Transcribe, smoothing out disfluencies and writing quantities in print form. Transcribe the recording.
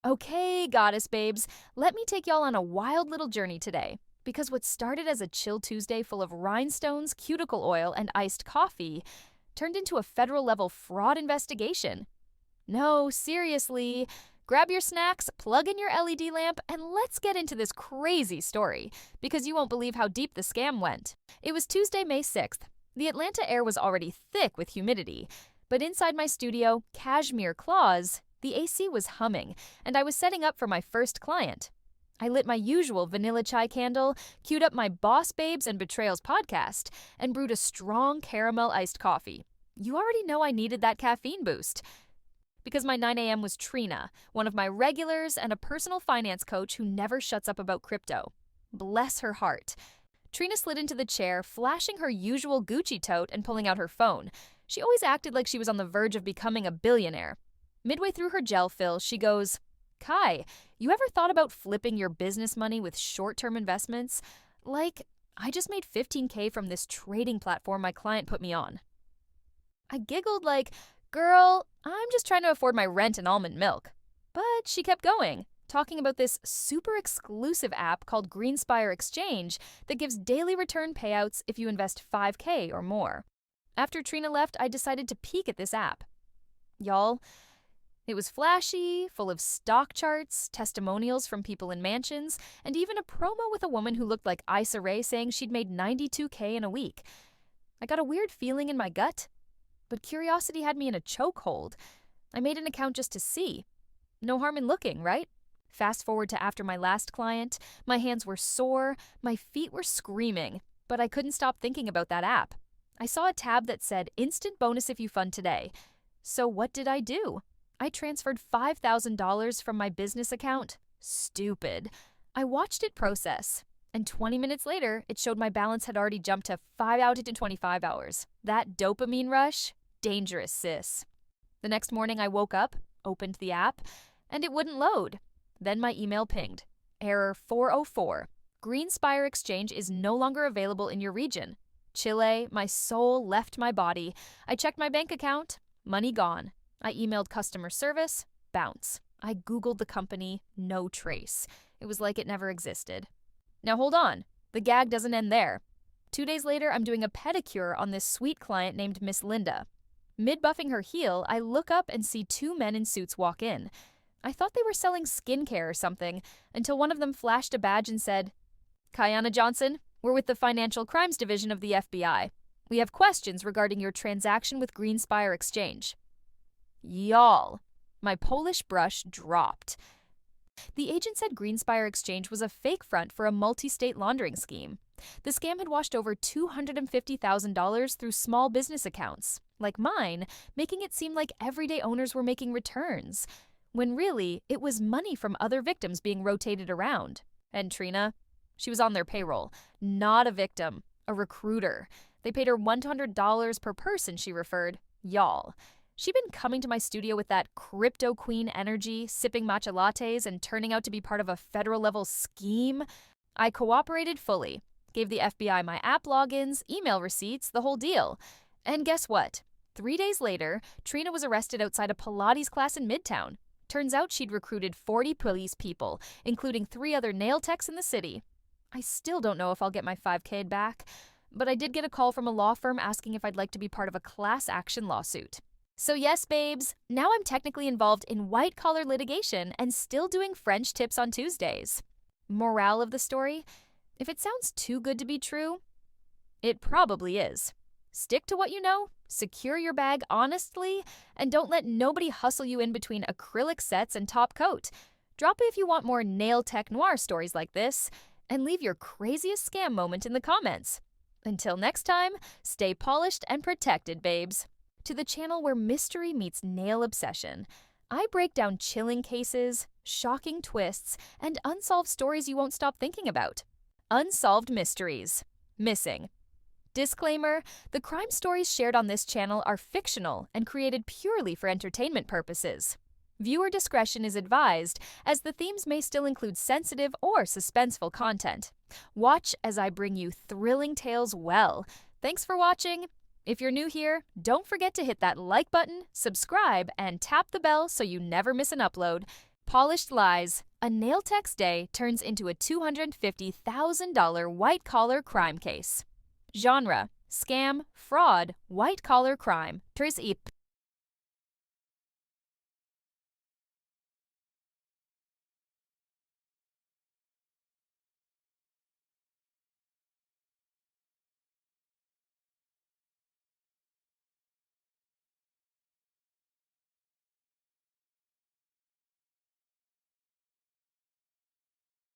Okay, goddess babes, let me take y'all on a wild little journey today. Because what started as a chill Tuesday full of rhinestones, cuticle oil, and iced coffee turned into a federal level fraud investigation. No, seriously. Grab your snacks, plug in your LED lamp, and let's get into this crazy story, because you won't believe how deep the scam went. It was Tuesday, May 6th. The Atlanta air was already thick with humidity, but inside my studio, cashmere claws, the AC was humming, and I was setting up for my first client. I lit my usual vanilla chai candle, queued up my Boss Babes and Betrayals podcast, and brewed a strong caramel iced coffee. You already know I needed that caffeine boost. Because my 9 a.m. was Trina, one of my regulars and a personal finance coach who never shuts up about crypto. Bless her heart. Trina slid into the chair, flashing her usual Gucci tote and pulling out her phone. She always acted like she was on the verge of becoming a billionaire. Midway through her gel fill, she goes, "Kai, you ever thought about flipping your business money with short-term investments? Like, I just made $15K from this trading platform my client put me on." I giggled like, "Girl, I'm just trying to afford my rent and almond milk." But she kept going, talking about this super exclusive app called GreenSpire Exchange that gives daily return payouts if you invest $5K or more. After Trina left, I decided to peek at this app. Y'all, it was flashy, full of stock charts, testimonials from people in mansions, and even a promo with a woman who looked like Issa Rae saying she'd made $92K in a week. I got a weird feeling in my gut, but curiosity had me in a chokehold. I made an account just to see. No harm in looking, right? Fast forward to after my last client, my hands were sore, my feet were screaming, but I couldn't stop thinking about that app. I saw a tab that said, "Instant bonus if you fund today." So what did I do? I transferred $5,000 from my business account. Stupid. I watched it process, and 20 minutes later, it showed my balance had already jumped to 5 out into 25 hours. That dopamine rush? Dangerous, sis. The next morning, I woke up, opened the app, and it wouldn't load. Then my email pinged. Error 404. GreenSpire Exchange is no longer available in your region. Chile, my soul left my body. I checked my bank account. Money gone. I emailed customer service. Bounce. I Googled the company. No trace. It was like it never existed. Now hold on. The gag doesn't end there. 2 days later, I'm doing a pedicure on this sweet client named Miss Linda. Mid-buffing her heel, I look up and see 2 men in suits walk in. I thought they were selling skincare or something, until one of them flashed a badge and said, "Kayana Johnson, we're with the Financial Crimes Division of the FBI. We have questions regarding your transaction with GreenSpire Exchange." Y'all, my Polish brush dropped. The agent said GreenSpire Exchange was a fake front for a multi-state laundering scheme. The scam had washed over $250,000 through small business accounts, like mine, making it seem like everyday owners were making returns, when really, it was money from other victims being rotated around. And Trina? She was on their payroll. Not a victim, a recruiter. They paid her $100 per person, she referred. Y'all. She'd been coming to my studio with that crypto queen energy, sipping matcha lattes, and turning out to be part of a federal-level scheme. I cooperated fully, gave the FBI my app logins, email receipts, the whole deal. And guess what? 3 days later, Trina was arrested outside a Pilates class in Midtown. Turns out she'd recruited 40 police people, including 3 other nail techs in the city. I still don't know if I'll get my $5K back, but I did get a call from a law firm asking if I'd like to be part of a class action lawsuit. So yes, babes, now I'm technically involved in white-collar litigation and still doing French tips on Tuesdays. Morale of the story? If it sounds too good to be true, it probably is. Stick to what you know, secure your bag honestly, and don't let nobody hustle you in between acrylic sets and top coat. Drop it if you want more nail tech noir stories like this, and leave your craziest scam moment in the comments. Until next time, stay polished and protected, babes. To the channel where mystery meets nail obsession, I break down chilling cases, shocking twists, and unsolved stories you won't stop thinking about. Unsolved mysteries. Missing. Disclaimer, the crime stories shared on this channel are fictional and created purely for entertainment purposes. Viewer discretion is advised, as the themes may still include sensitive or suspenseful content. Watch as I bring you thrilling tales well. Thanks for watching. If you're new here, don't forget to hit that like button, subscribe, and tap the bell so you never miss an upload. Polished lies. A nail tech's day turns into a $250,000 white-collar crime case. Genre: scam, fraud, white-collar crime. Tris ip.